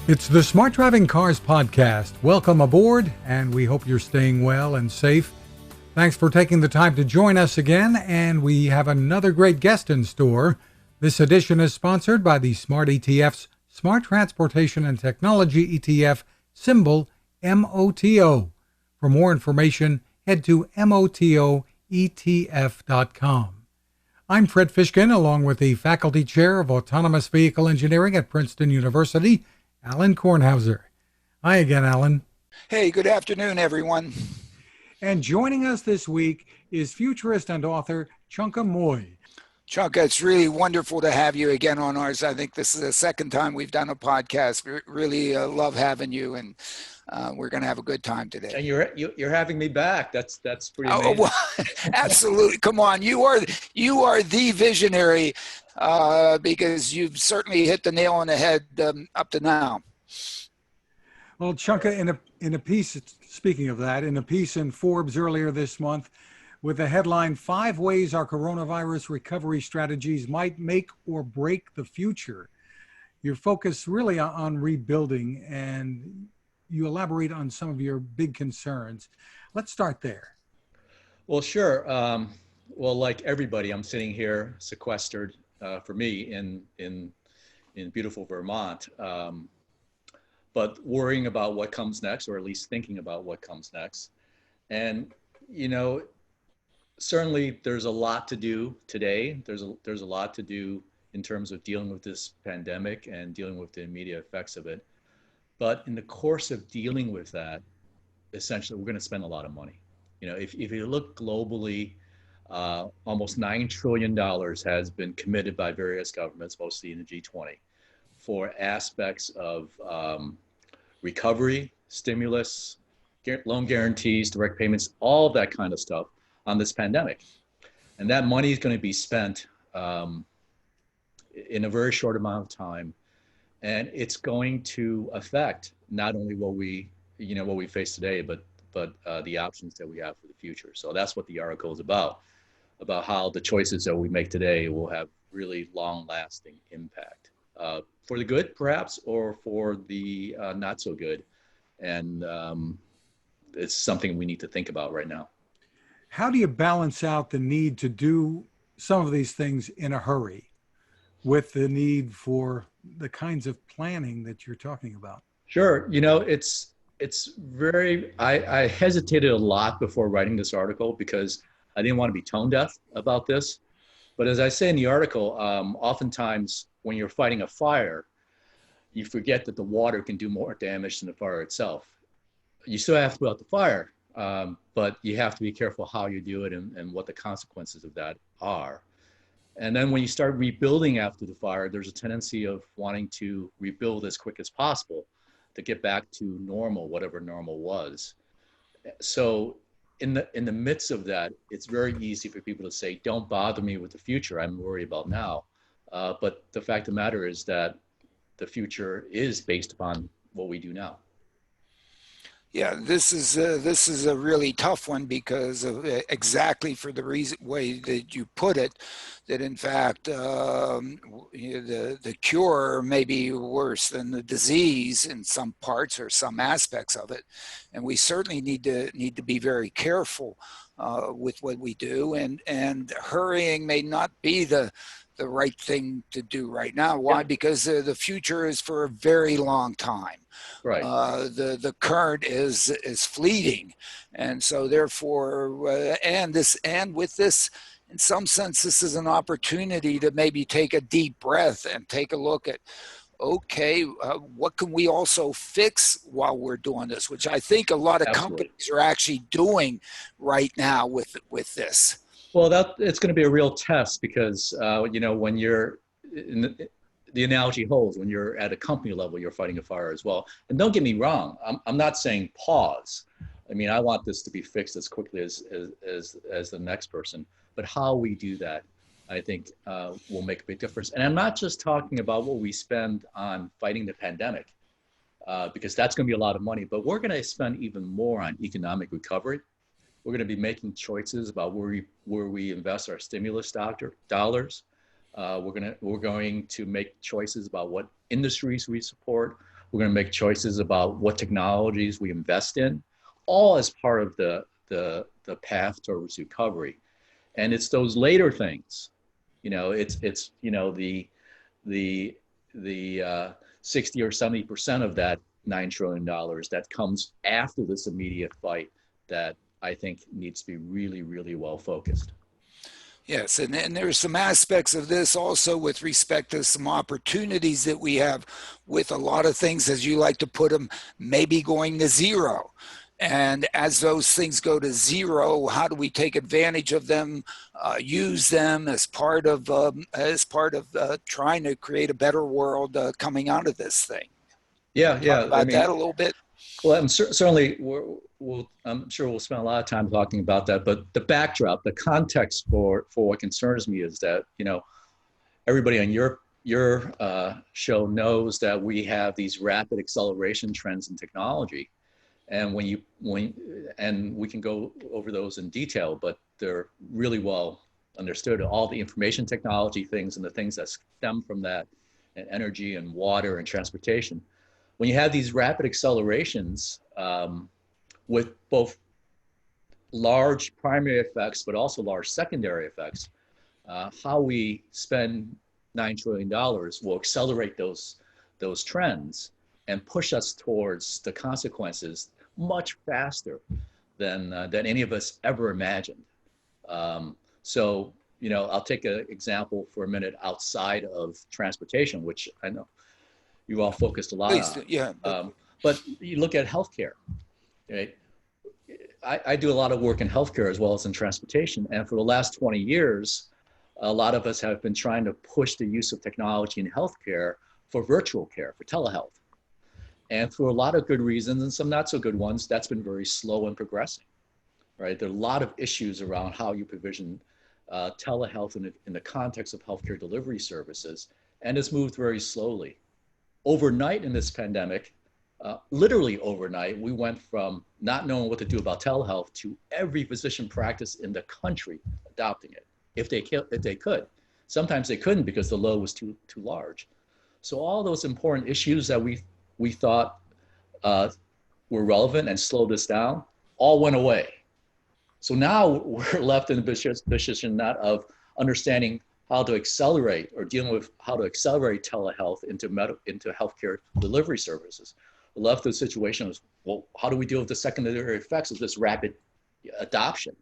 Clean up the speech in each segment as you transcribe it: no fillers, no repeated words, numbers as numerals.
It's the Smart Driving Cars podcast. Welcome aboard, and we hope you're staying well and safe. Thanks for taking the time to join us again, and we have another great guest in store. This edition is sponsored by the Smart ETF's Smart Transportation and Technology ETF, symbol MOTO. For more information, head to motoetf.com. I'm Fred Fishkin, along with the Faculty Chair of Autonomous Vehicle Engineering at Princeton University, Alan Kornhauser. Hi again, Alan. Hey, good afternoon, everyone. And joining us this week is futurist and author Chunka Moy. Chunka, it's really wonderful to have you again on ours. I think this is the second time we've done a podcast. We really love having you, and we're going to have a good time today. And you're having me back. That's pretty amazing. Oh, well, absolutely. Come on, you are the visionary because you've certainly hit the nail on the head up to now. Well, Chunka, in a piece, speaking of that, in a piece in Forbes earlier this month, with the headline, 5 Ways Our Coronavirus Recovery Strategies Might Make or Break the Future, you're focused really on rebuilding, and you elaborate on some of your big concerns. Let's start there. Well, sure. Well, like everybody, I'm sitting here sequestered for me in beautiful Vermont, but worrying about what comes next, or at least thinking about what comes next. And, you know, certainly there's a lot to do today. There's a lot to do in terms of dealing with this pandemic and dealing with the immediate effects of it. But in the course of dealing with that, essentially, we're going to spend a lot of money. You know, if you look globally, almost $9 trillion has been committed by various governments, mostly in the G20, for aspects of recovery, stimulus, loan guarantees, direct payments, all that kind of stuff on this pandemic. And that money is going to be spent in a very short amount of time. And it's going to affect not only what we face today, but the options that we have for the future. So that's what the article is about how the choices that we make today will have really long-lasting impact for the good, perhaps, or for the not so good. And it's something we need to think about right now. How do you balance out the need to do some of these things in a hurry with the need for the kinds of planning that you're talking about? Sure. You know, it's very, I hesitated a lot before writing this article because I didn't want to be tone deaf about this. But as I say in the article, oftentimes when you're fighting a fire, you forget that the water can do more damage than the fire itself. You still have to put out the fire, but you have to be careful how you do it and what the consequences of that are. And then when you start rebuilding after the fire, there's a tendency of wanting to rebuild as quick as possible to get back to normal, whatever normal was. So in the midst of that, it's very easy for people to say, don't bother me with the future, I'm worried about now. But the fact of the matter is that the future is based upon what we do now. Yeah, this is a really tough one because of exactly for the way that you put it, that in fact the cure may be worse than the disease in some parts or some aspects of it, and we certainly need to be very careful with what we do, and hurrying may not be the right thing to do right now. Why? Because the future is for a very long time. Right. The current is fleeting, and so therefore, and with this, in some sense, this is an opportunity to maybe take a deep breath and take a look at, okay, what can we also fix while we're doing this? Which I think a lot of companies are actually doing right now with this. Well, it's going to be a real test because, when you're the analogy holds, when you're at a company level, you're fighting a fire as well. And don't get me wrong, I'm not saying pause. I mean, I want this to be fixed as quickly as the next person. But how we do that, I think, will make a big difference. And I'm not just talking about what we spend on fighting the pandemic, because that's going to be a lot of money, but we're going to spend even more on economic recovery. We're going to be making choices about where we invest our stimulus dollars. We're going to make choices about what industries we support, We're going to make choices about what technologies we invest in, all as part of the path towards recovery. And it's those later things, it's the 60 or 70% of that $9 trillion that comes after this immediate fight that I think needs to be really, really well focused. Yes, and there are some aspects of this also with respect to some opportunities that we have with a lot of things, as you like to put them, maybe going to zero. And as those things go to zero, how do we take advantage of them, use them as part of trying to create a better world coming out of this thing? Yeah, yeah. Talk about that a little bit. Well, certainly, I'm sure we'll spend a lot of time talking about that. But the backdrop, the context for what concerns me is that everybody on your show knows that we have these rapid acceleration trends in technology, and and we can go over those in detail, but they're really well understood. All the information technology things and the things that stem from that, and energy and water and transportation. When you have these rapid accelerations with both large primary effects, but also large secondary effects, how we spend $9 trillion will accelerate those trends and push us towards the consequences much faster than any of us ever imagined. So, I'll take an example for a minute outside of transportation, which I know you all focused a lot Please, on. yeah. But you look at healthcare, right? I do a lot of work in healthcare as well as in transportation. And for the last 20 years, a lot of us have been trying to push the use of technology in healthcare for virtual care, for telehealth. And for a lot of good reasons and some not so good ones, that's been very slow and progressing, right? There are a lot of issues around how you provision telehealth in the context of healthcare delivery services, and it's moved very slowly. Overnight in this pandemic, literally overnight, we went from not knowing what to do about telehealth to every physician practice in the country adopting it, if they could. Sometimes they couldn't because the load was too large. So all those important issues that we thought were relevant and slowed us down all went away. So now we're left in the position not of understanding how to accelerate or dealing with how to accelerate telehealth into healthcare delivery services. We're left in a situation of, well, how do we deal with the secondary effects of this rapid adoption?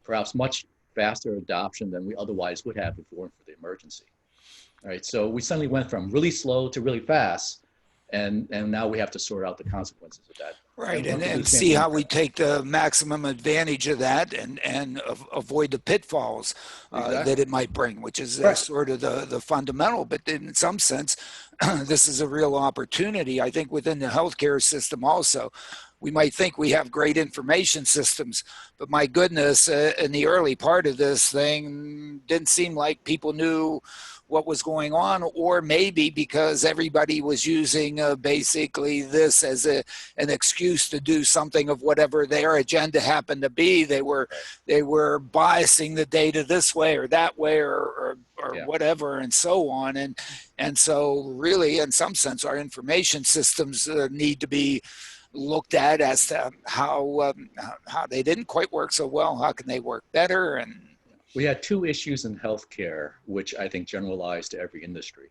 Perhaps much faster adoption than we otherwise would have if it weren't for the emergency. All right, so we suddenly went from really slow to really fast, and now we have to sort out the consequences of that. Right, and see how we take the maximum advantage of that and avoid the pitfalls that it might bring, which is sort of the fundamental. But in some sense, this is a real opportunity, I think, within the healthcare system also. We might think we have great information systems, but my goodness, in the early part of this thing, didn't seem like people knew what was going on, or maybe because everybody was using basically this as an excuse to do something of whatever their agenda happened to be. They were biasing the data this way or that way or whatever and so on. And so really, in some sense, our information systems need to be looked at as to how they didn't quite work so well. How can they work better? And we had two issues in healthcare, which I think generalized to every industry.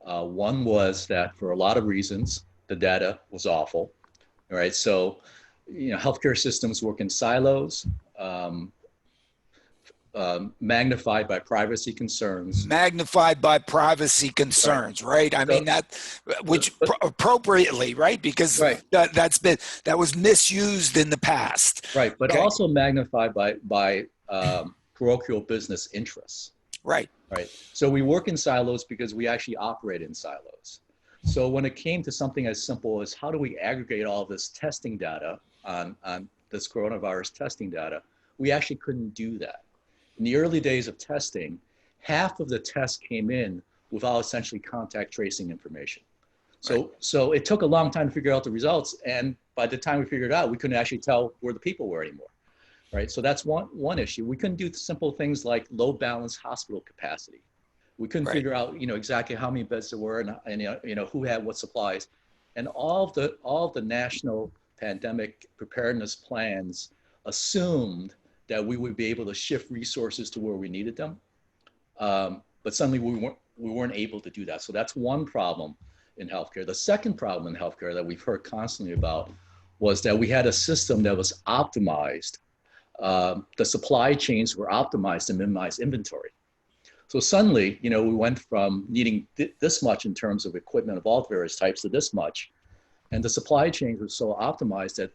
One was that for a lot of reasons, the data was awful. All right, so healthcare systems work in silos, magnified by privacy concerns. Magnified by privacy concerns, right? I mean appropriately, right? Because that was misused in the past. Right, but also magnified by parochial business interests. Right. Right. So we work in silos because we actually operate in silos. So when it came to something as simple as how do we aggregate all this testing data on this coronavirus testing data, we actually couldn't do that. In the early days of testing, half of the tests came in without essentially contact tracing information. So it took a long time to figure out the results. And by the time we figured it out, we couldn't actually tell where the people were anymore. Right, so that's one issue. We couldn't do simple things like load balance hospital capacity. We couldn't figure out, exactly how many beds there were and who had what supplies. And all of the national pandemic preparedness plans assumed that we would be able to shift resources to where we needed them. But suddenly we weren't able to do that. So that's one problem in healthcare. The second problem in healthcare that we've heard constantly about was that we had a system that was optimized. The supply chains were optimized to minimize inventory. So suddenly, we went from needing this much in terms of equipment of all various types to this much. And the supply chains were so optimized that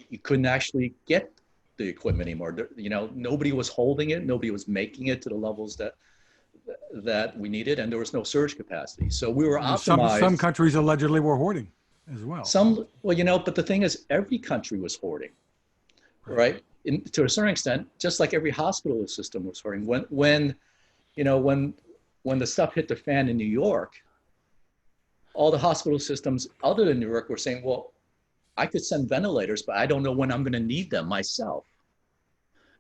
you couldn't actually get the equipment anymore. Nobody was holding it. Nobody was making it to the levels that we needed, and there was no surge capacity. So we were optimized. Some countries allegedly were hoarding as well. But the thing is, every country was hoarding, right? To a certain extent, just like every hospital system was hoarding. When the stuff hit the fan in New York, all the hospital systems other than New York were saying, well, I could send ventilators, but I don't know when I'm going to need them myself.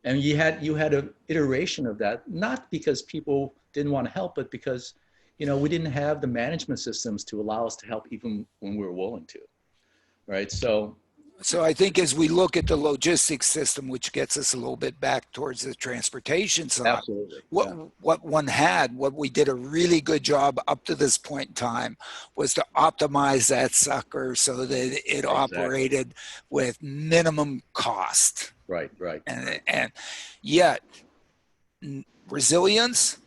And you had an iteration of that, not because people didn't want to help, but because, we didn't have the management systems to allow us to help even when we were willing to, right? So I think as we look at the logistics system, which gets us a little bit back towards the transportation side, absolutely, what we did a really good job up to this point in time was to optimize that sucker so that it operated with minimum cost. Right. And yet resilience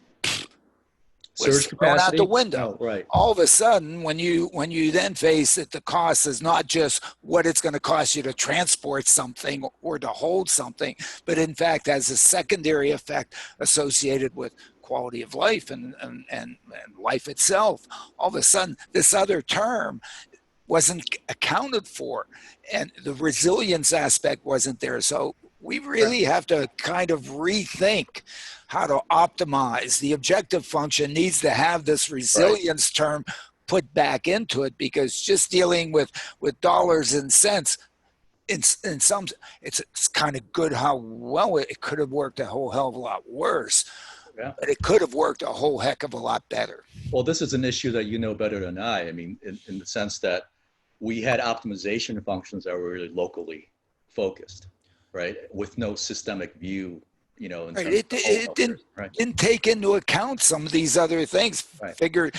was thrown out the window. Oh, right. All of a sudden, when you then face that the cost is not just what it's going to cost you to transport something or to hold something, but in fact has a secondary effect associated with quality of life and life itself. All of a sudden, this other term wasn't accounted for, and the resilience aspect wasn't there. So we really have to kind of rethink how to optimize. The objective function needs to have this resilience term put back into it, because just dealing with dollars and cents, in some, it's kind of good how well it could have worked a whole hell of a lot worse. Yeah. But it could have worked a whole heck of a lot better. Well, this is an issue that you know better than I mean, in the sense that we had optimization functions that were really locally focused, right? With no systemic view, It didn't take into account some of these other things. Right. Figured,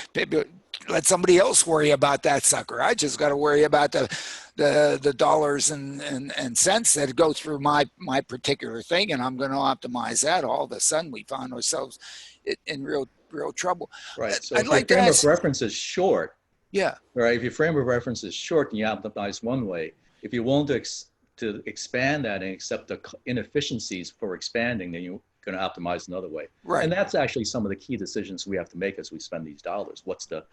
let somebody else worry about that sucker. I just got to worry about the dollars and cents that go through my particular thing, and I'm going to optimize that. All of a sudden, we found ourselves in real trouble. Right. So if your frame of reference is short, right. If your frame of reference is short and you optimize one way, if you're willing to expand that and accept the inefficiencies for expanding, then you're going to optimize another way. Right. And that's actually some of the key decisions we have to make as we spend these dollars. What's the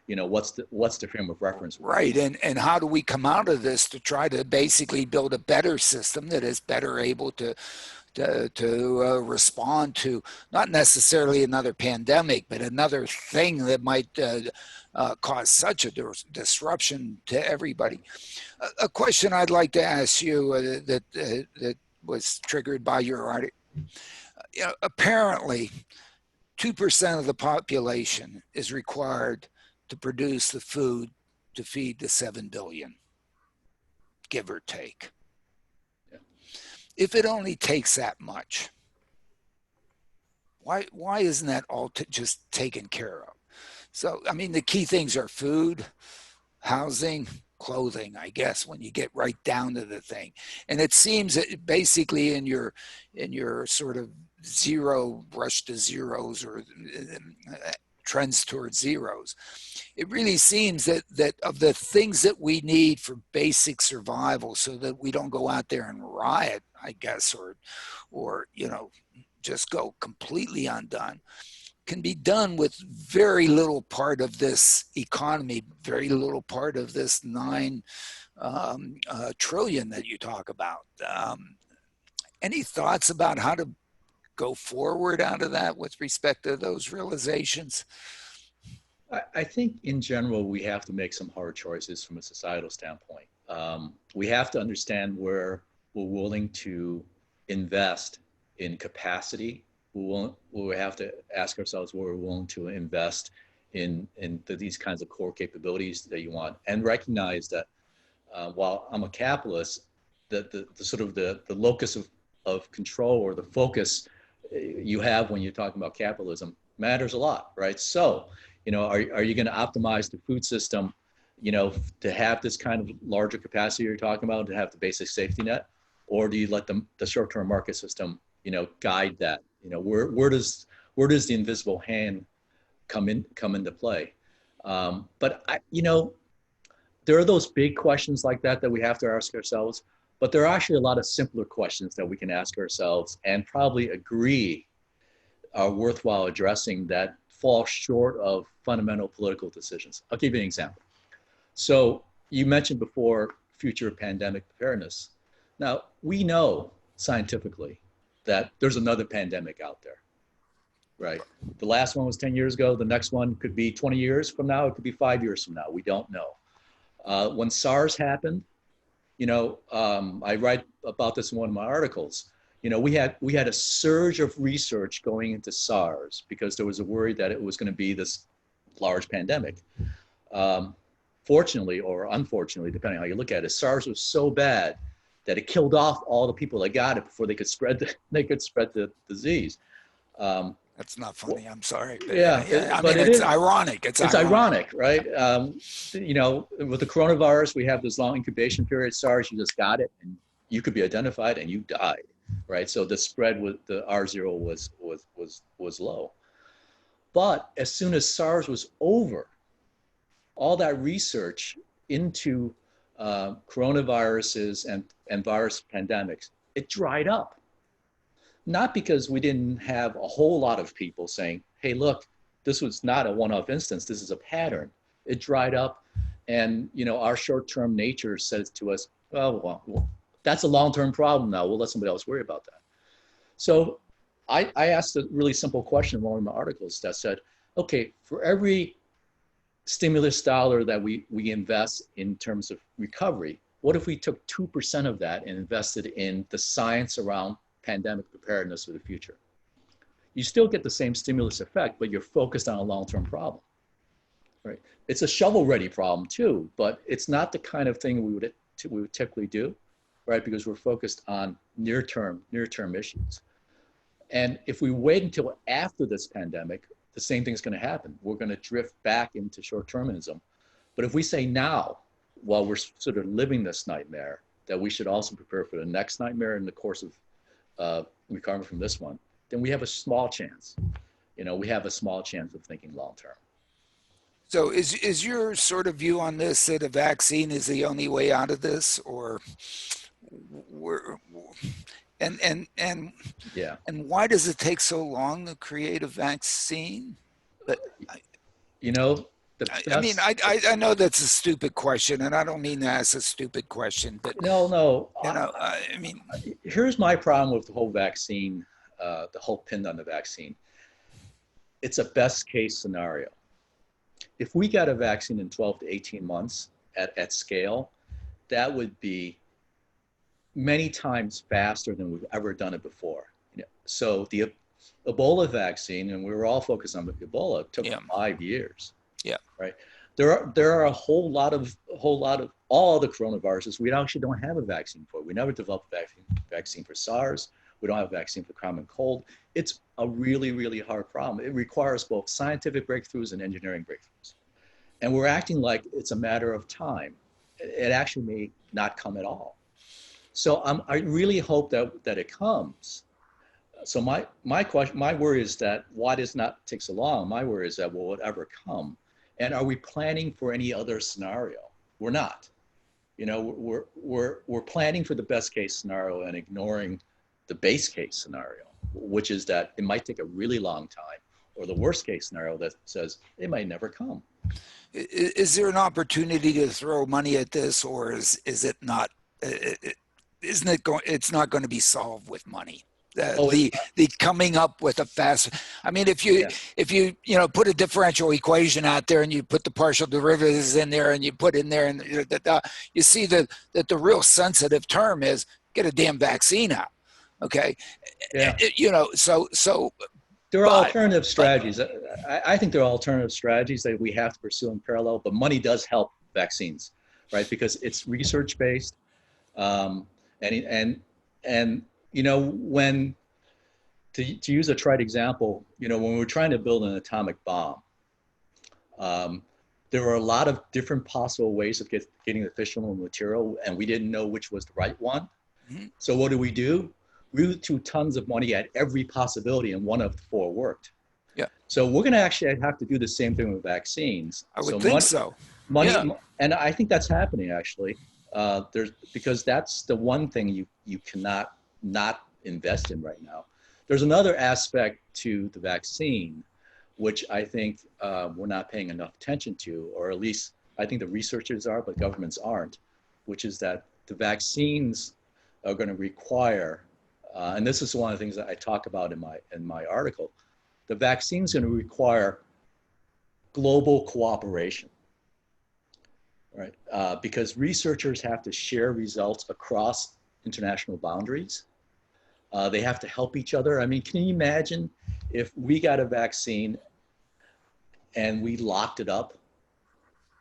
frame of reference? Right. And how do we come out of this to try to basically build a better system that is better able to respond to not necessarily another pandemic, but another thing that might cause such a disruption to everybody. A question I'd like to ask you that was triggered by your article. Apparently, 2% of the population is required to produce the food to feed the 7 billion, give or take. If it only takes that much, why isn't that all just taken care of? So, I mean, the key things are food, housing, clothing, I guess, when you get right down to the thing. And it seems that basically in your sort of zero rush to zeros or trends towards zeros, it really seems that of the things that we need for basic survival so that we don't go out there and riot, I guess, or just go completely undone, can be done with very little part of this economy, very little part of this 9 trillion that you talk about. Any thoughts about how to go forward out of that with respect to those realizations? I think in general, we have to make some hard choices from a societal standpoint. We have to understand where we're willing to invest in capacity. We have to ask ourselves where we're willing to invest into these kinds of core capabilities that you want, and recognize that while I'm a capitalist, the sort of the locus of control or the focus you have when you're talking about capitalism matters a lot, right? So, are you going to optimize the food system, to have this kind of larger capacity you're talking about, to have the basic safety net, or do you let the short-term market system, guide that? Where does the invisible hand come into play? But there are those big questions like that we have to ask ourselves, but there are actually a lot of simpler questions that we can ask ourselves and probably agree are worthwhile addressing that fall short of fundamental political decisions. I'll give you an example. So you mentioned before future pandemic preparedness. Now, we know scientifically that there's another pandemic out there, right? The last one was 10 years ago. The next one could be 20 years from now. It could be 5 years from now. We don't know. When SARS happened, I write about this in one of my articles. We had a surge of research going into SARS because there was a worry that it was going to be this large pandemic. Fortunately or unfortunately, depending on how you look at it, SARS was so bad that it killed off all the people that got it before they could spread the disease. That's not funny. I'm sorry. But it's ironic. It's ironic, right? With the coronavirus, we have this long incubation period. SARS, you just got it, and you could be identified, and you died, right? So the spread with the R0 was low. But as soon as SARS was over, all that research into coronaviruses and virus pandemics, it dried up. Not because we didn't have a whole lot of people saying, hey, look, this was not a one-off instance, this is a pattern. It dried up, and our short-term nature says to us, well, that's a long-term problem now, we'll let somebody else worry about that. So I asked a really simple question in one of my articles that said, okay, for every stimulus dollar that we invest in terms of recovery, what if we took 2% of that and invested in the science around pandemic preparedness for the future? You still get the same stimulus effect, but you're focused on a long-term problem, right? It's a shovel-ready problem too, but it's not the kind of thing we would typically do, right? Because we're focused on near-term issues. And if we wait until after this pandemic, the same thing's going to happen. We're going to drift back into short-termism. But if we say now, while we're sort of living this nightmare, that we should also prepare for the next nightmare in the course of recovering from this one, then we have a small chance. We have a small chance of thinking long-term. So is your sort of view on this that a vaccine is the only way out of this, or and why does it take so long to create a vaccine? But I know that's a stupid question, and I don't mean to ask a stupid question, but no. I here's my problem with the whole vaccine, the whole pin on the vaccine. It's a best case scenario. If we got a vaccine in 12 to 18 months at scale, that would be many times faster than we've ever done it before. So the Ebola vaccine, and we were all focused on Ebola, took 5 years. Yeah. Right. There are a whole lot of all the coronaviruses we actually don't have a vaccine for. We never developed a vaccine for SARS. We don't have a vaccine for common cold. It's a really, really hard problem. It requires both scientific breakthroughs and engineering breakthroughs. And we're acting like it's a matter of time. It actually may not come at all. So I really hope that it comes. So my worry is that why does not take so long? My worry is that will it ever come? And are we planning for any other scenario? We're not. We're planning for the best case scenario and ignoring the base case scenario, which is that it might take a really long time, or the worst case scenario that says it might never come. Is there an opportunity to throw money at this, or is it not? Isn't it going? It's not going to be solved with money. The coming up with a fast. I mean, if you put a differential equation out there and you put the partial derivatives in there and you put in there, and you see that the real sensitive term is get a damn vaccine out. Okay, yeah. So there are alternative strategies. I think there are alternative strategies that we have to pursue in parallel, but money does help vaccines, right? Because it's research based. And you know, when to use a trite example, you know, when we're trying to build an atomic bomb, there were a lot of different possible ways of getting the fissionable material, and we didn't know which was the right one. Mm-hmm. So what do? We threw tons of money at every possibility, and one of the four worked. Yeah. So we're going to actually have to do the same thing with vaccines. I would think so. Money, yeah. And I think that's happening actually. Because that's the one thing you cannot not invest in right now. There's another aspect to the vaccine, which I think we're not paying enough attention to, or at least I think the researchers are, but governments aren't, which is that the vaccines are going to require, and this is one of the things that I talk about in my article, the vaccine is going to require global cooperation, right? Because researchers have to share results across international boundaries. They have to help each other. I mean, can you imagine if we got a vaccine and we locked it up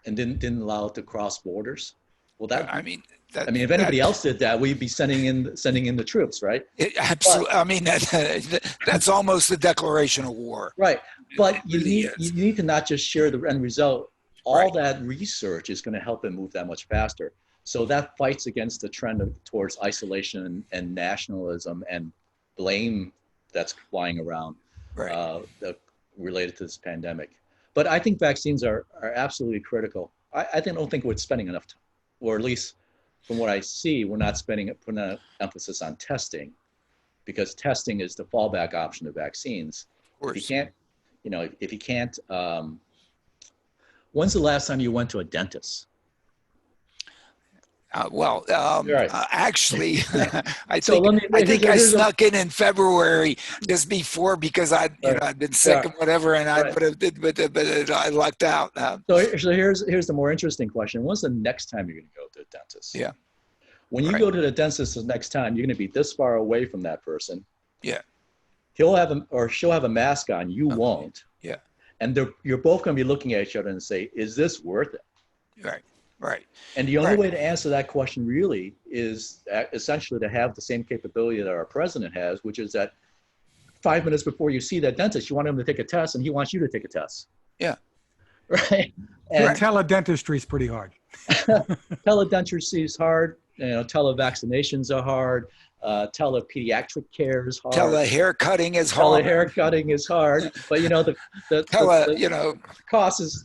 and didn't allow it to cross borders? Well, if anybody else did that, we'd be sending in the troops, right? Absolutely. I mean, that's almost a declaration of war. Right. But you need to not just share the end result. All that research is going to help it move that much faster. So that fights against the trend towards isolation and nationalism and blame that's flying around related to this pandemic. But I think vaccines are absolutely critical. I don't think we're spending enough time, or at least from what I see, we're not putting an emphasis on testing, because testing is the fallback option to vaccines. If you can't, when's the last time you went to a dentist? Actually, I think I snuck in February just before, because I'd been sick and whatever, and but I lucked out. So here's the more interesting question: when's the next time you're going to go to the dentist? Yeah. When you go to the dentist the next time, you're going to be this far away from that person. Yeah. She'll have a mask on. You won't. Yeah. And you're both going to be looking at each other and say, "Is this worth it?" Right. And the only way to answer that question really is essentially to have the same capability that our president has, which is that 5 minutes before you see that dentist, you want him to take a test, and he wants you to take a test. Yeah. Right. And teledentistry is pretty hard. Teledentistry is hard. Televaccinations are hard. Telepediatric care is hard. Telehaircutting is hard. Telehaircutting is hard. But the cost is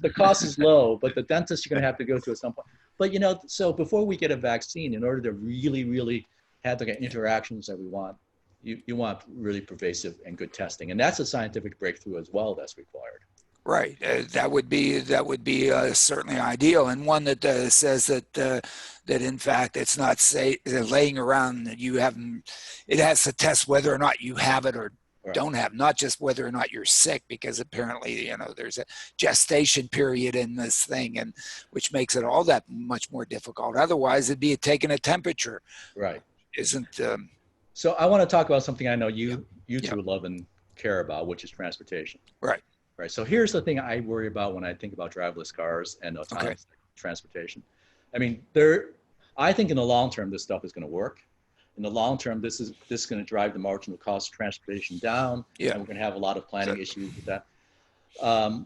low, but the dentist you're going to have to go to at some point. But so before we get a vaccine, in order to really, really have the interactions that we want, you want really pervasive and good testing, and that's a scientific breakthrough as well that's required. Right. That would be certainly ideal, and one that says that in fact it's not laying around that you haven't. It has to test whether or not you have it or don't have, not just whether or not you're sick, because apparently there's a gestation period in this thing, and which makes it all that much more difficult. Otherwise, it'd be taking a temperature. Right. Isn't. So I want to talk about something I know you two love and care about, which is transportation. Right. Right. So here's the thing I worry about when I think about driverless cars and autonomous transportation. I mean, I think in the long term, this stuff is going to work. In the long term, this is going to drive the marginal cost of transportation down. Yeah. And we're going to have a lot of planning issues with that.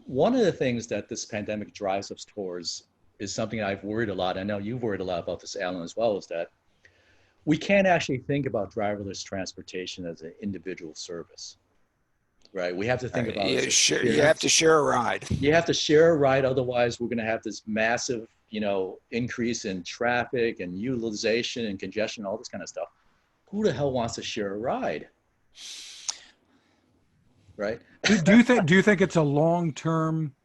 One of the things that this pandemic drives us towards is something I've worried a lot. I know you've worried a lot about this, Alan, as well, is that we can't actually think about driverless transportation as an individual service. Right. We have to think about it. You have to share a ride. You have to share a ride. Otherwise, we're going to have this massive, increase in traffic and utilization and congestion, all this kind of stuff. Who the hell wants to share a ride? Right. Do you think it's a long-term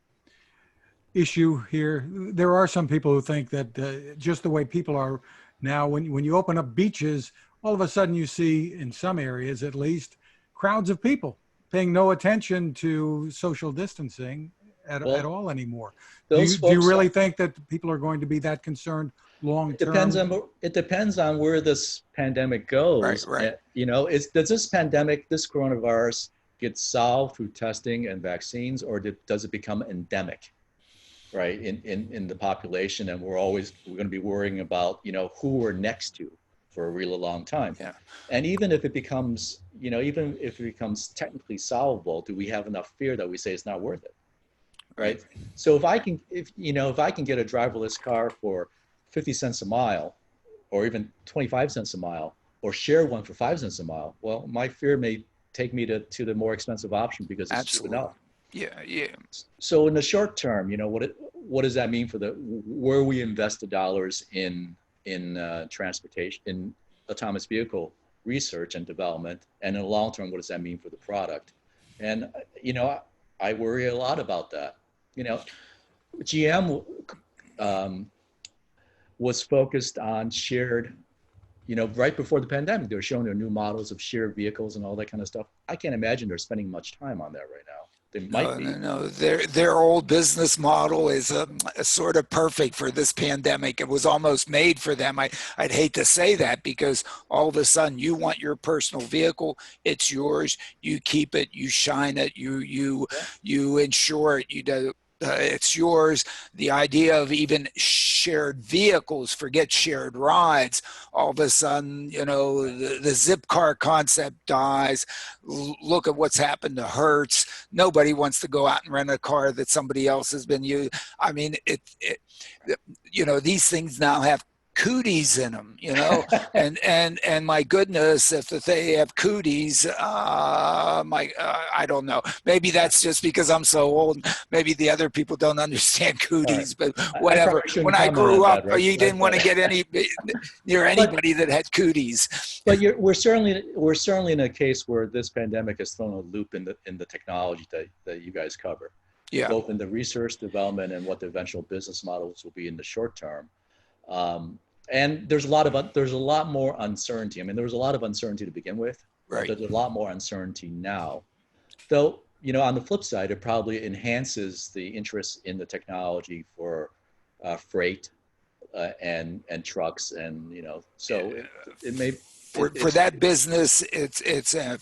issue here? There are some people who think that just the way people are now, when you open up beaches, all of a sudden you see, in some areas at least, crowds of people paying no attention to social distancing at all anymore. Do you really think that people are going to be that concerned long term? It depends on where this pandemic goes. Right. Does this pandemic, this coronavirus, get solved through testing and vaccines, or does it become endemic, right, in the population, and we're going to be worrying about, who we're next to for a really long time. Yeah. And even if it becomes, even if it becomes technically solvable, do we have enough fear that we say it's not worth it? Right. So if I can get a driverless car for 50 cents a mile, or even 25 cents a mile, or share one for 5 cents a mile, well, my fear may take me to the more expensive option because it's cheap enough. Yeah, yeah. So in the short term, what does that mean for where we invest the dollars in transportation, in autonomous vehicle research and development, and in the long term, what does that mean for the product? And I worry a lot about that. GM was focused on shared. Right before the pandemic, they were showing their new models of shared vehicles and all that kind of stuff. I can't imagine they're spending much time on that right now. They might be. No. Their old business model is sort of perfect for this pandemic. It was almost made for them. I'd hate to say that, because all of a sudden you want your personal vehicle, it's yours. You keep it, you shine it, you insure it. You do. It's yours. The idea of even shared vehicles, forget shared rides, all of a sudden, the zip car concept dies. Look at what's happened to Hertz. Nobody wants to go out and rent a car that somebody else has been using. I mean, these things now have cooties in them, and my goodness, if they have cooties, I don't know. Maybe that's just because I'm so old. Maybe the other people don't understand cooties, right. But whatever. When I grew up, that, right? You didn't want to get near anybody that had cooties. But we're certainly in a case where this pandemic has thrown a loop in the technology that you guys cover. Yeah. Both in the research, development, and what the eventual business models will be in the short term. And there's a lot more uncertainty. I mean, there was a lot of uncertainty to begin with. Right. But there's a lot more uncertainty now. Though, on the flip side, it probably enhances the interest in the technology for freight and trucks, and so it may. For that business, it's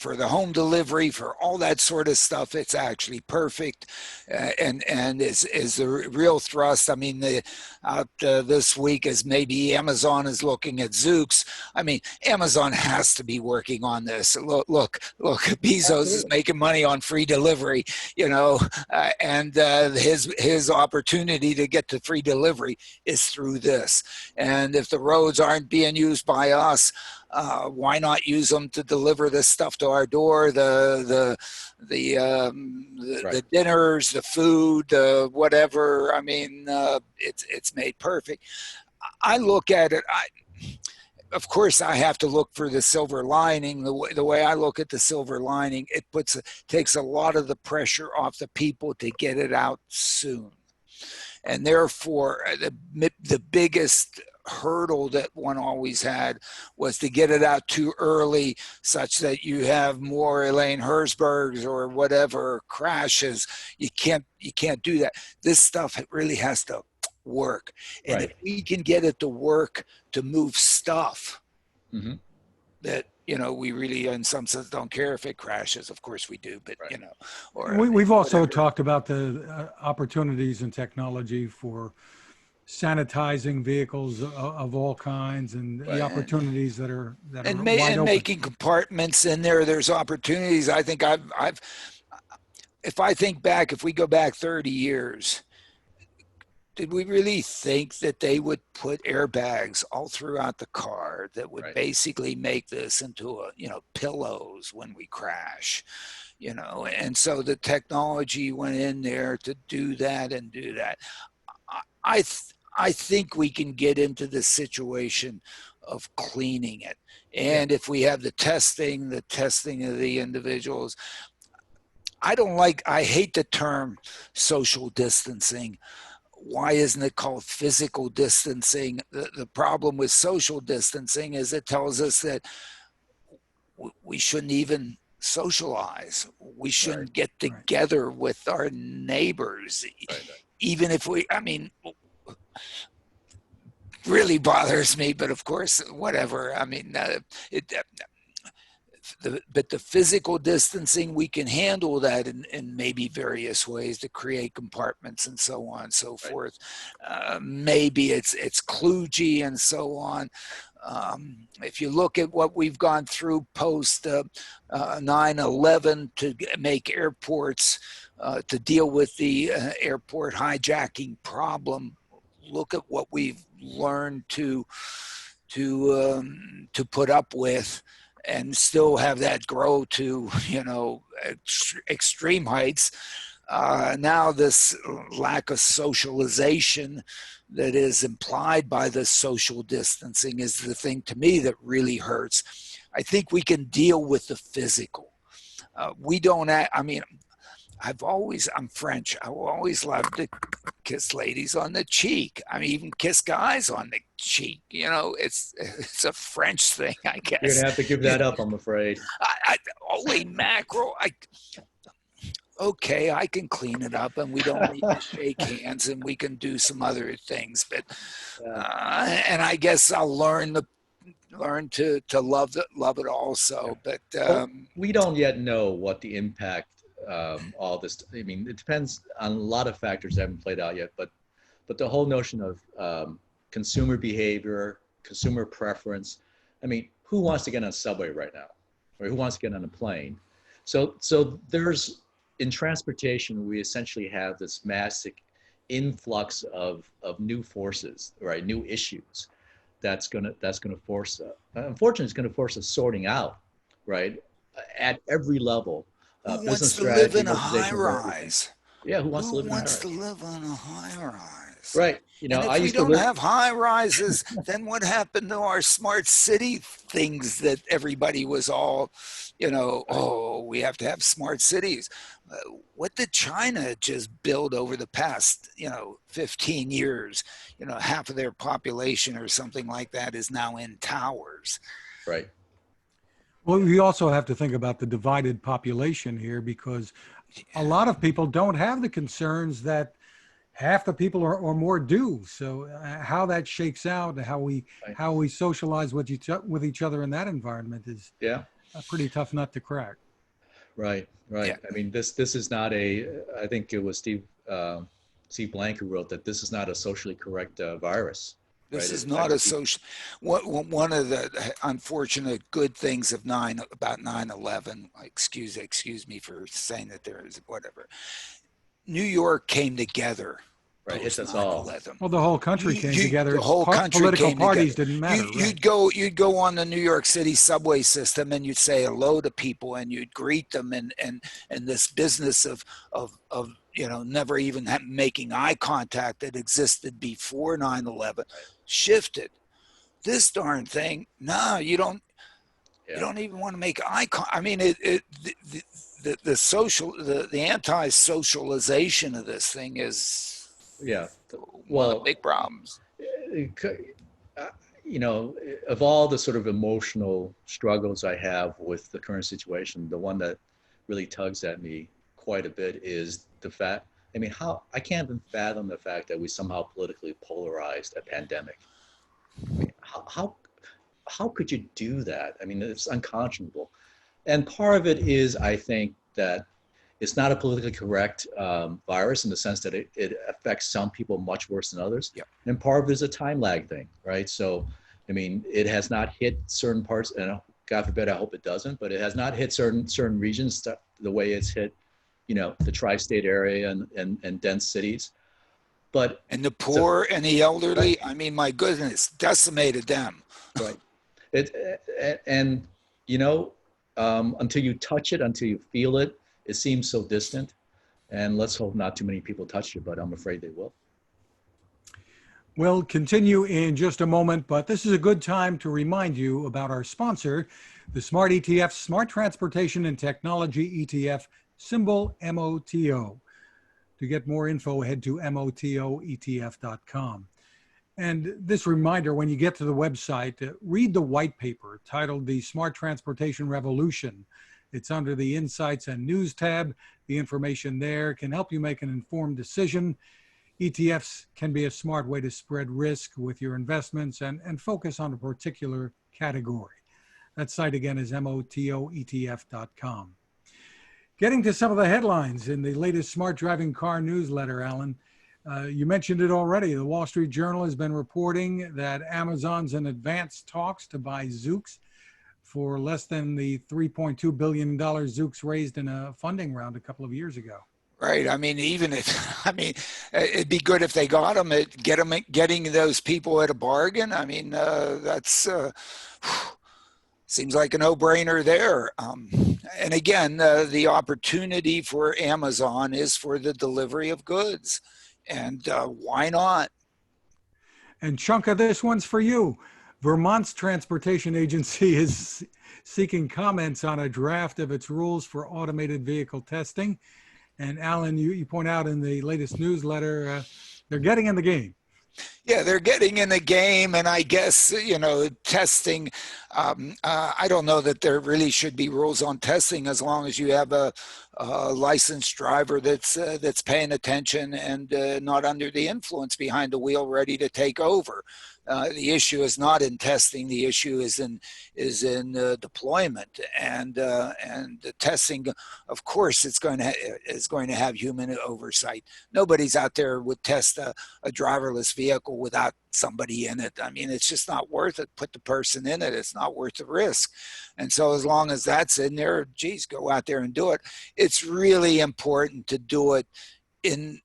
for the home delivery, for all that sort of stuff, it's actually perfect, and is the real thrust. I mean, this week is maybe Amazon is looking at Zoox. I mean, Amazon has to be working on this. Look, Bezos Absolutely. Is making money on free delivery, and his opportunity to get to free delivery is through this. And if the roads aren't being used by us, why not use them to deliver this stuff to our door? The dinners, the food, whatever. I mean, it's made perfect. I look at it. Of course, I have to look for the silver lining. The way I look at the silver lining, it takes a lot of the pressure off the people to get it out soon, and therefore the biggest hurdle that one always had was to get it out too early, such that you have more Elaine Herzbergs or whatever crashes. You can't do that. This stuff really has to work, and right. If we can get it to work to move stuff, mm-hmm. that we really in some sense don't care if it crashes. Of course we do, but right. Or we've also talked about the opportunities in technology for sanitizing vehicles of all kinds, and the opportunities that are wide open. Making compartments in there. There's opportunities. I think if we go back 30 years, did we really think that they would put airbags all throughout the car that would right. basically make this into pillows when we crash? And so the technology went in there to do that and do that. I think we can get into the situation of cleaning it. And if we have the testing of the individuals, I hate the term social distancing. Why isn't it called physical distancing? The problem with social distancing is it tells us that we shouldn't even socialize. We shouldn't right. get together right. with our neighbors. Right. Even if really bothers me, but of course, whatever. I mean, but the physical distancing, we can handle that in maybe various ways to create compartments and so on and so forth. Maybe it's kludgy and so on. If you look at what we've gone through post 9/11 to make airports, to deal with the airport hijacking problem, look at what we've learned to put up with, and still have that grow to, extreme heights. Now this lack of socialization that is implied by the social distancing is the thing to me that really hurts. I think we can deal with the physical. We don't, I'm French. I will always love to kiss ladies on the cheek. I mean, even kiss guys on the cheek. It's a French thing, I guess. You're gonna have to give that up, I'm afraid. Holy mackerel! Okay, I can clean it up, and we don't need to shake hands, and we can do some other things. But and I guess I'll learn to love it also. But we don't yet know what the impact all this. I mean, it depends on a lot of factors that haven't played out yet. But the whole notion of consumer behavior, consumer preference. I mean, who wants to get on a subway right now, or who wants to get on a plane? So there's, in transportation, we essentially have this massive influx of new forces, right? New issues that's gonna force. Unfortunately, it's gonna force a sorting out, right? At every level. Who wants to live in a high rise? Yeah, who wants to live in a high rise? Right. And if we don't have high rises, then what happened to our smart city things that everybody was all, we have to have smart cities. What did China just build over the past, 15 years? Half of their population or something like that is now in towers. Right. Well, we also have to think about the divided population here, because a lot of people don't have the concerns that half the people or more do. So how that shakes out, how we socialize with each other in that environment is a pretty tough nut to crack. Right. Yeah. I mean, this is not I think it was Steve Blank who wrote that this is not a socially correct virus. This is not a social. One of the unfortunate good things about 9/11. Excuse me for saying that there is whatever. New York came together. Right, hit us all. Well, the whole country came together. The whole country political came parties together. Didn't matter. You'd go on the New York City subway system, and you'd say hello to people, and you'd greet them, and this business of never even making eye contact that existed before 9/11 shifted. This darn thing, no, you don't. Yeah. You don't even want to make eye contact. I mean, the anti-socialization of this thing is one of the big problems. Of all the sort of emotional struggles I have with the current situation, the one that really tugs at me quite a bit is the fact, I can't even fathom the fact that we somehow politically polarized a pandemic. I mean, how could you do that? I mean, it's unconscionable. And part of it is, I think, that it's not a politically correct virus in the sense that it affects some people much worse than others. Yep. And part of it is a time lag thing, right? So, it has not hit certain parts, and God forbid, I hope it doesn't, but it has not hit certain regions the way it's hit, the tri-state area and dense cities. And the poor and the elderly, right. My goodness, decimated them. Right. Until you touch it, until you feel it, it seems so distant. And let's hope not too many people touch it, but I'm afraid they will. We'll continue in just a moment, but this is a good time to remind you about our sponsor, the Smart ETF, Smart Transportation and Technology ETF, symbol MOTO. To get more info, head to motoetf.com. And this reminder, when you get to the website, read the white paper titled The Smart Transportation Revolution. It's under the Insights and News tab. The information there can help you make an informed decision. ETFs can be a smart way to spread risk with your investments and focus on a particular category. That site again is motoetf.com. Getting to some of the headlines in the latest Smart Driving Car newsletter, Alan. You mentioned it already. The Wall Street Journal has been reporting that Amazon's in advanced talks to buy Zoox for less than the $3.2 billion Zoox raised in a funding round a couple of years ago. Right. I mean, even if, I mean, it'd be good if they got them, getting those people at a bargain. I mean, that's, seems like a no-brainer there. And again, the opportunity for Amazon is for the delivery of goods. And why not? And Chunka, this one's for you. Vermont's transportation agency is seeking comments on a draft of its rules for automated vehicle testing. And Alan, you point out in the latest newsletter, they're getting in the game. Yeah, they're getting in the game, and I guess, you know, testing, I don't know that there really should be rules on testing as long as you have a licensed driver that's paying attention and not under the influence behind the wheel, ready to take over. The issue is not in testing. The issue is in deployment, and the testing. Of course, is going to have human oversight. Nobody's out there would test a driverless vehicle without somebody in it. I mean, it's just not worth it. Put the person in it. It's not worth the risk. And so as long as that's in there, geez, go out there and do it. It's really important to do it in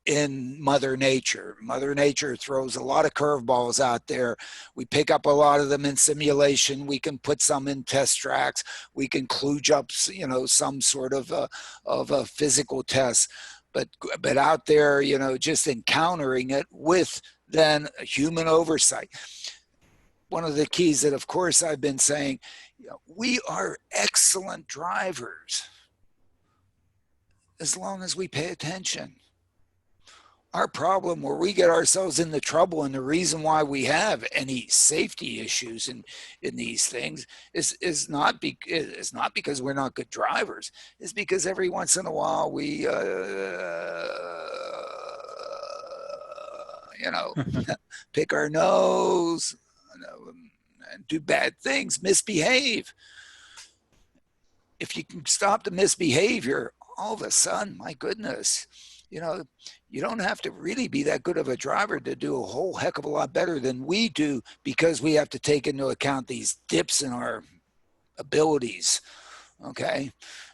Mother Nature. Mother Nature throws a lot of curveballs out there. We pick up a lot of them in simulation. We can put some in test tracks. We can kludge up, you know, some sort of a physical test. But out there, you know, just encountering it with then human oversight. One of the keys that, of course, I've been saying, you know, we are excellent drivers as long as we pay attention. Our problem where we get ourselves into trouble, and the reason why we have any safety issues in these things is not because we're not good drivers. It's because every once in a while we you know, pick our nose, you know, and do bad things, misbehave. If you can stop the misbehavior, all of a sudden, my goodness, you know, you don't have to really be that good of a driver to do a whole heck of a lot better than we do, because we have to take into account these dips in our abilities, okay?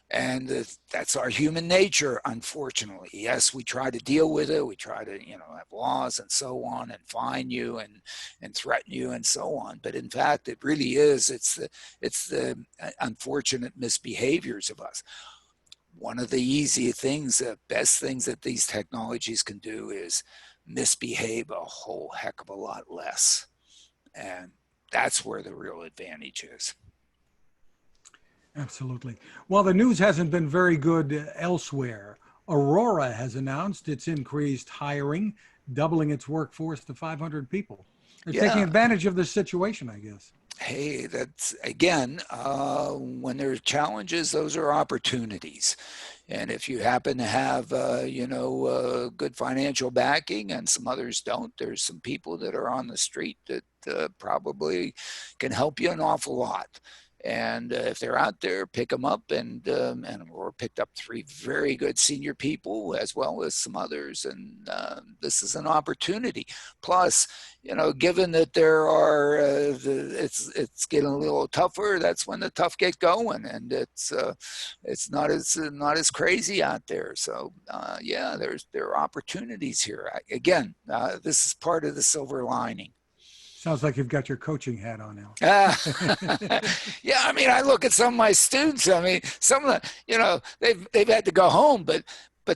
And that's our human nature, unfortunately. Yes, we try to deal with it. We try to, you know, have laws and so on, and fine you and threaten you and so on. But in fact, it really is, it's the unfortunate misbehaviors of us. One of the easy things, the best things that these technologies can do is misbehave a whole heck of a lot less. And that's where the real advantage is. Absolutely. Well, the news hasn't been very good elsewhere. Aurora has announced its increased hiring, doubling its workforce to 500 people. They're taking advantage of this situation, I guess. Hey, that's, again, when there's challenges, those are opportunities. And if you happen to have, you know, good financial backing, and some others don't, there's some people that are on the street that probably can help you an awful lot. And if they're out there, pick them up. And Aurora picked up 3 very good senior people, as well as some others. And this is an opportunity. Plus, you know, given that there are, it's getting a little tougher. That's when the tough get going, and it's not as crazy out there. So yeah, there are opportunities here. Again, this is part of the silver lining. Sounds like you've got your coaching hat on now. Yeah, I mean, I look at some of my students. I mean, some of the, you know, they've had to go home, but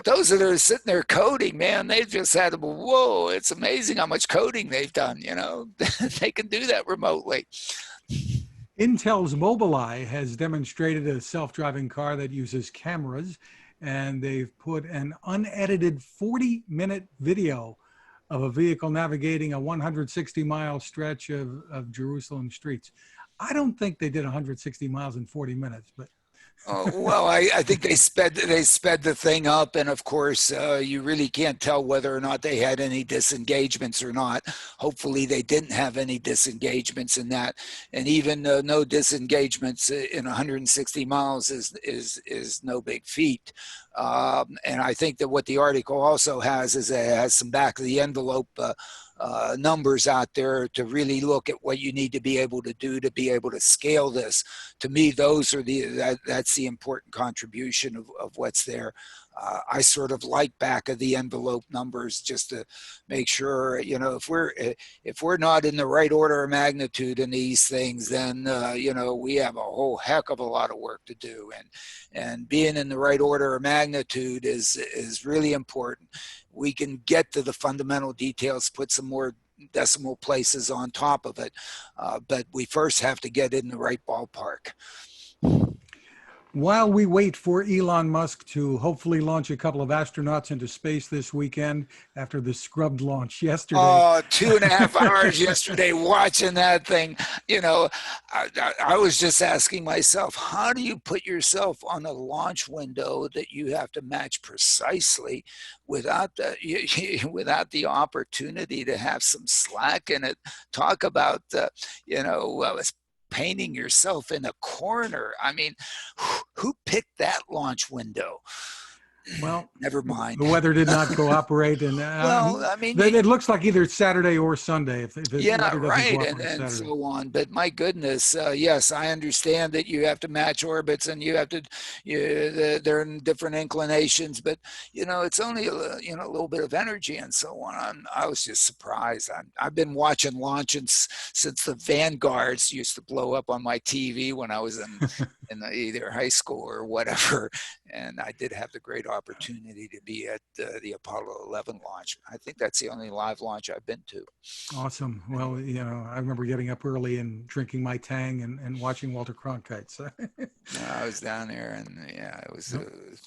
those that are sitting there coding, man, they've just had to, whoa, it's amazing how much coding they've done, you know. They can do that remotely. Intel's Mobileye has demonstrated a self-driving car that uses cameras, and they've put an unedited 40-minute video of a vehicle navigating a 160-mile stretch of Jerusalem streets. I don't think they did 160 miles in 40 minutes, but Oh, well, I think they sped the thing up, and of course, you really can't tell whether or not they had any disengagements or not. Hopefully, they didn't have any disengagements in that, and even no disengagements in 160 miles is no big feat. And I think that what the article also has is it has some back of the envelope. Numbers out there to really look at what you need to be able to do to be able to scale this. To me, those are that's the important contribution of what's there. I sort of like back of the envelope numbers just to make sure, if we're not in the right order of magnitude in these things, then we have a whole heck of a lot of work to do, and being in the right order of magnitude is really important. We can get to the fundamental details, put some more decimal places on top of it, but we first have to get in the right ballpark. While we wait for Elon Musk to hopefully launch a couple of astronauts into space this weekend after the scrubbed launch yesterday. Oh, 2.5 hours yesterday watching that thing. I was just asking myself, how do you put yourself on a launch window that you have to match precisely without the opportunity to have some slack in it? Talk about, painting yourself in a corner. I mean, who picked that launch window? Well, never mind. The weather did not cooperate, and well, I mean, it looks like either Saturday or Sunday. If the weather right, doesn't and so on. But my goodness, yes, I understand that you have to match orbits, and you have to, they're in different inclinations. But it's only a little bit of energy and so on. I was just surprised. I've been watching launches since the Vanguards used to blow up on my TV when I was in either high school or whatever. And I did have the great opportunity to be at the Apollo 11 launch. I think that's the only live launch I've been to. Awesome. Well, I remember getting up early and drinking my Tang and watching Walter Cronkite. So I was down there, and it was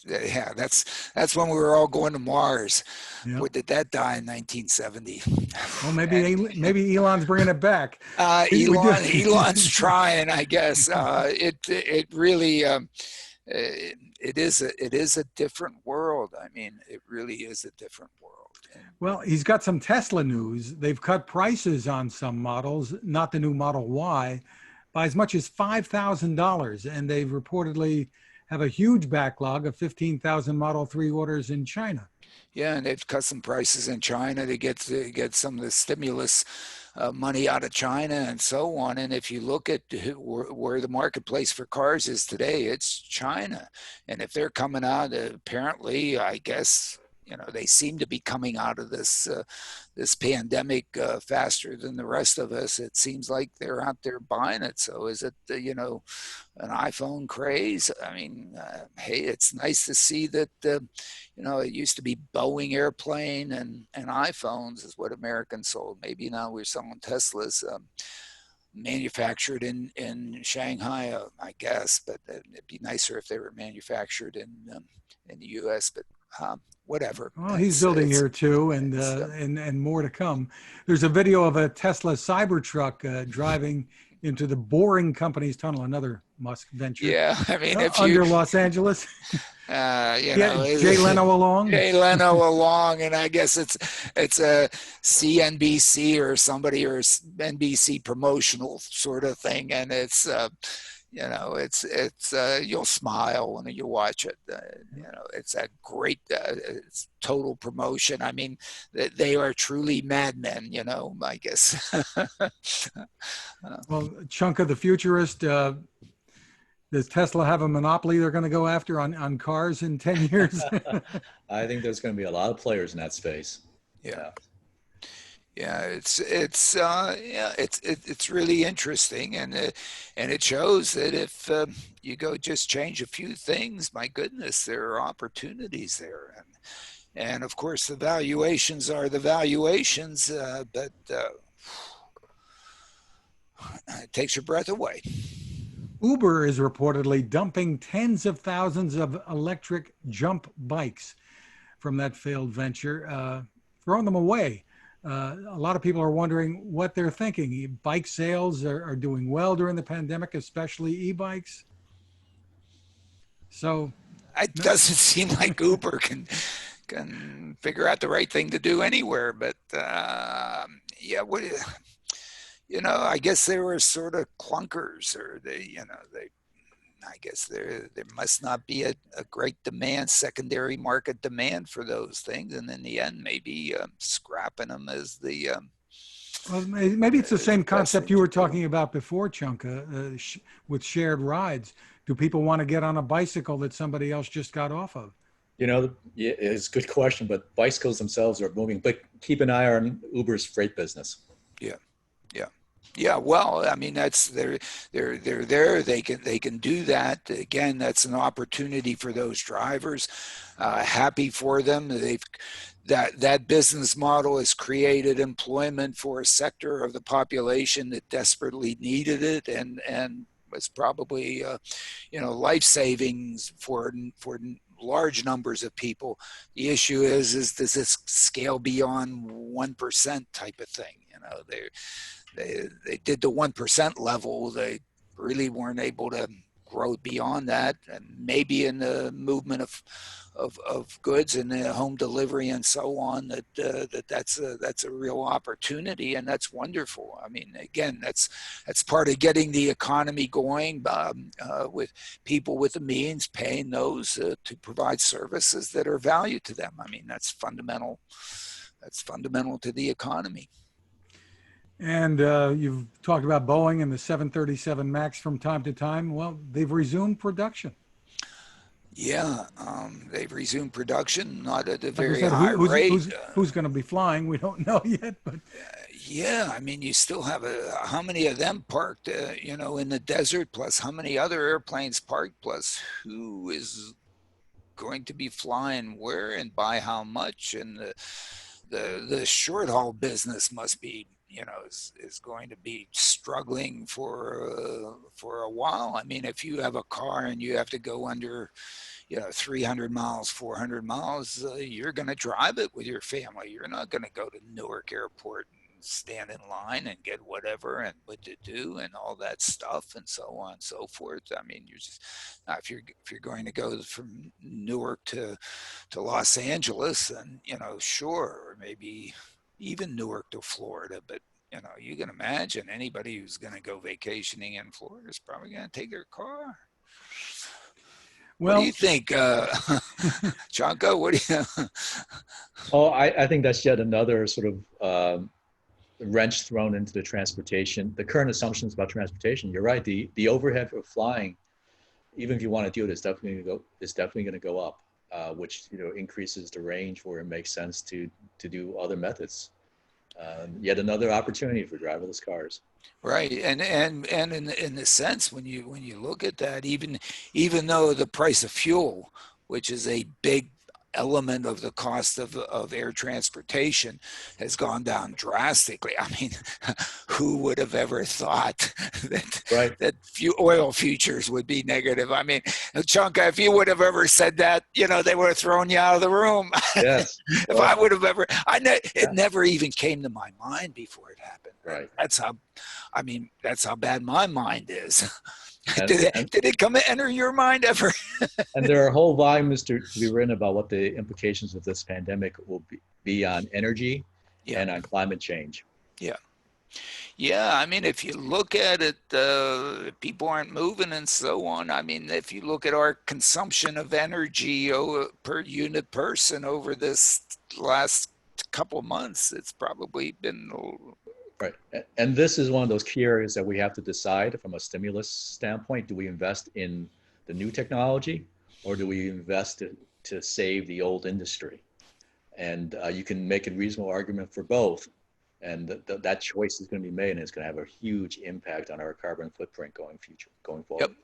that's when we were all going to Mars. Yep. Boy, did that die in 1970? Well, maybe Elon's bringing it back. Elon's trying, I guess. It really. It is a different world. I mean, it really is a different world. Well, he's got some Tesla news. They've cut prices on some models, not the new Model Y, by as much as $5,000. And they've reportedly have a huge backlog of 15,000 Model 3 orders in China. Yeah, and they've cut some prices in China to get some of the stimulus money out of China and so on. And if you look at where the marketplace for cars is today, it's China. And if they're coming out, apparently, I guess, they seem to be coming out of this pandemic faster than the rest of us. It seems like they're out there buying it. So is it, an iPhone craze? I mean, hey, it's nice to see that, it used to be Boeing airplane and iPhones is what Americans sold. Maybe now we're selling Teslas manufactured in Shanghai, I guess, but it'd be nicer if they were manufactured in the U.S., but whatever. Well, he's building here too, and more to come. There's a video of a Tesla Cybertruck driving into the Boring Company's tunnel, another Musk venture. Yeah, I mean, under Los Angeles. Jay Leno along. And I guess it's a CNBC or somebody or NBC promotional sort of thing, and it's. You'll smile when you watch it. It's a great, it's total promotion. I mean, they are truly madmen, I guess. Well, a chunk of the futurist, does Tesla have a monopoly they're going to go after on cars in 10 years? I think there's going to be a lot of players in that space. Yeah, it's really interesting, and it shows that if you go just change a few things, my goodness, there are opportunities there, and of course the valuations are the valuations, but it takes your breath away. Uber is reportedly dumping tens of thousands of electric jump bikes from that failed venture, throwing them away. A lot of people are wondering what they're thinking. Bike sales are doing well during the pandemic, especially e-bikes. So It no, doesn't seem like Uber can figure out the right thing to do anywhere. But yeah, I guess they were sort of clunkers, or they. I guess there must not be a great demand, secondary market demand for those things, and in the end, maybe scrapping them as well, maybe it's the is the same best concept thing you to were do. talking about before, Chunka, with shared rides. Do people want to get on a bicycle that somebody else just got off of? Yeah, it's a good question, but bicycles themselves are moving. But keep an eye on Uber's freight business. Yeah, yeah. Yeah, well, I mean that's they're there. They can do that. Again, that's an opportunity for those drivers. Happy for them. That business model has created employment for a sector of the population that desperately needed it, and was probably life savings for large numbers of people. The issue is does this scale beyond 1% type of thing? They did the 1% level. They really weren't able to grow beyond that, and maybe in the movement of goods and the home delivery and so on, that's a real opportunity, and that's wonderful. I mean, again, that's part of getting the economy going, with people with the means paying those to provide services that are valued to them. I mean, that's fundamental. That's fundamental to the economy. And you've talked about Boeing and the 737 MAX from time to time. Well, they've resumed production. Yeah, they've resumed production, not at a Like we very said, high rate. who's going to be flying? We don't know yet, but Yeah, I mean, you still have how many of them parked, in the desert, plus how many other airplanes parked, plus who is going to be flying where and by how much, and the short haul business must be, is going to be struggling for a while. I mean, if you have a car and you have to go under 300 miles, 400 miles, you're going to drive it with your family. You're not going to go to Newark Airport and stand in line and get whatever and what to do and all that stuff and so on and so forth. I mean, you're just if you're going to go from Newark to Los Angeles, and sure, or maybe even Newark to Florida, but you can imagine anybody who's going to go vacationing in Florida is probably going to take their car. What do you well, think, Chanko? What do you? Oh, I think that's yet another sort of wrench thrown into the transportation. The current assumptions about transportation. You're right. The overhead for flying, even if you want to do it, is definitely going to go up, which increases the range where it makes sense to do other methods. Yet another opportunity for driverless cars. Right, and in the sense when you look at that, even though the price of fuel, which is a big element of the cost of air transportation, has gone down drastically. I mean, who would have ever thought Right. that oil futures would be negative? I mean, Chunka, if you would have ever said that, they would have thrown you out of the room. Yes. If Well, I would have ever, it yeah. never even came to my mind before it happened. Right. That's how bad my mind is. And, Did and it enter your mind ever? And there are whole volumes to be written about what the implications of this pandemic will be on energy Yeah, and on climate change. yeah, yeah. I mean, if you look at it, people aren't moving and so on. I mean, if you look at our consumption of energy per unit person over this last couple of months, it's probably been. Right. And this is one of those key areas that we have to decide from a stimulus standpoint. Do we invest in the new technology, or do we invest to save the old industry? And you can make a reasonable argument for both. And that choice is going to be made, and it's going to have a huge impact on our carbon footprint going Yep. forward.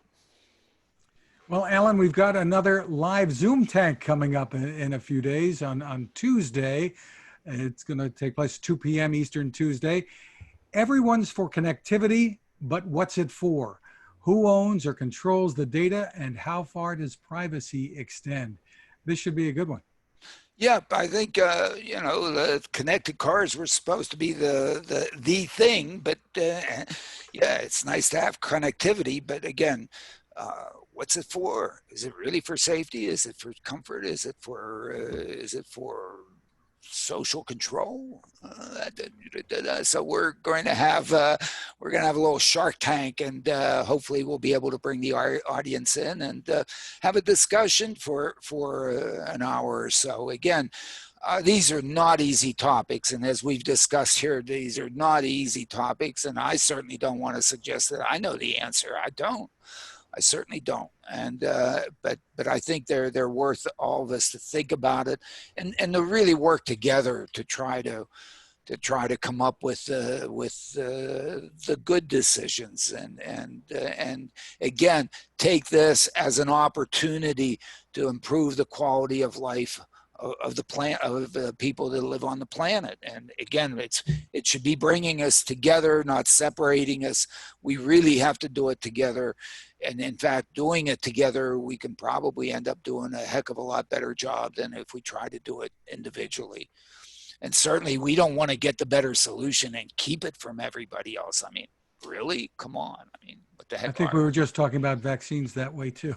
well, Alan, we've got another live Zoom tank coming up in a few days on Tuesday. It's going to take place 2 p.m. Eastern Tuesday. Everyone's for connectivity, but what's it for? Who owns or controls the data, and how far does privacy extend? This should be a good one. Yeah, I think the connected cars were supposed to be the thing, but yeah, it's nice to have connectivity. But again, What's it for? Is it really for safety? Is it for comfort? Is it for social control? So we're going to have a little Shark Tank, and hopefully we'll be able to bring the audience in and have a discussion for an hour or so. Again, these are not easy topics, and as we've discussed here, these are not easy topics, and I certainly don't want to suggest that I know the answer. I certainly don't, and but I think they're worth all of us to think about it, and to really work together to try to come up with the good decisions, and again, take this as an opportunity to improve the quality of life of the people that live on the planet. And again, it should be bringing us together, not separating us. We really have to do it together. And in fact, doing it together, we can probably end up doing a heck of a lot better job than if we try to do it individually. And certainly we don't want to get the better solution and keep it from everybody else. I mean, really? Come on. I mean, what the heck? I think we were just talking about vaccines that way too.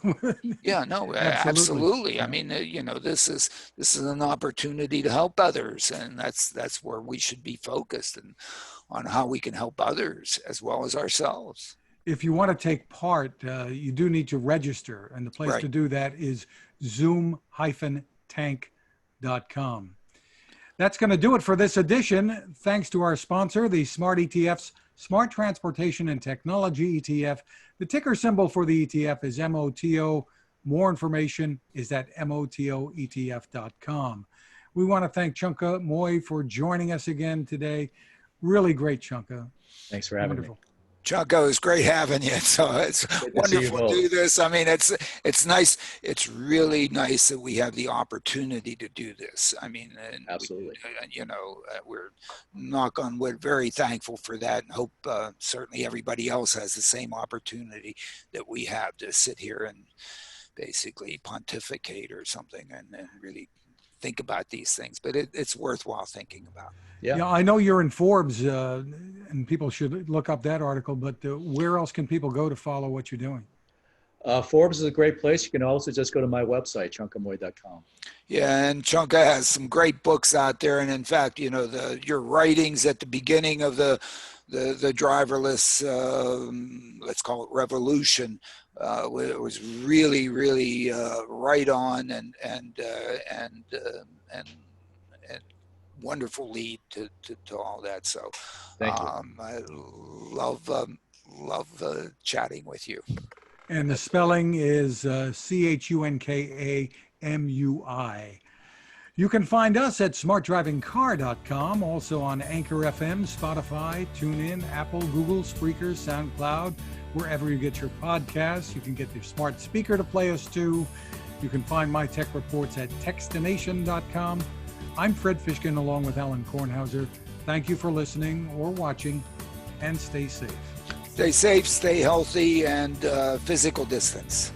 Yeah, no, absolutely. I mean, this is an opportunity to help others, and that's where we should be focused, and on how we can help others as well as ourselves. If you want to take part, you do need to register, and the place to do that is zoom-tank.com. That's going to do it for this edition. Thanks to our sponsor, the Smart ETF's Smart Transportation and Technology ETF. The ticker symbol for the ETF is MOTO. More information is at motoetf.com. We want to thank Chunka Moy for joining us again today. Really great, Chunka. Thanks for having me. Chunka, it's great having you. So it's wonderful to do this. I mean, it's nice. It's really nice that we have the opportunity to do this. I mean, absolutely. We're, knock on wood, very thankful for that, and hope certainly everybody else has the same opportunity that we have to sit here and basically pontificate or something and really think about these things. But it's worthwhile thinking about. Yeah, I know you're in Forbes, and people should look up that article, but where else can people go to follow what you're doing? Forbes is a great place. You can also just go to my website, chunkamoy.com. Yeah, and Chunka has some great books out there. And in fact, your writings at the beginning of the driverless, let's call it revolution, was really, really right on and wonderful lead to all that. So thank you. I love chatting with you. And the spelling is CHUNKAMUI. You can find us at smartdrivingcar.com, also on Anchor FM, Spotify, TuneIn, Apple, Google, Spreaker, SoundCloud, wherever you get your podcasts. You can get your smart speaker to play us too. You can find my tech reports at techstination.com. I'm Fred Fishkin along with Alan Kornhauser. Thank you for listening or watching, and stay safe. Stay safe, stay healthy, and physical distance.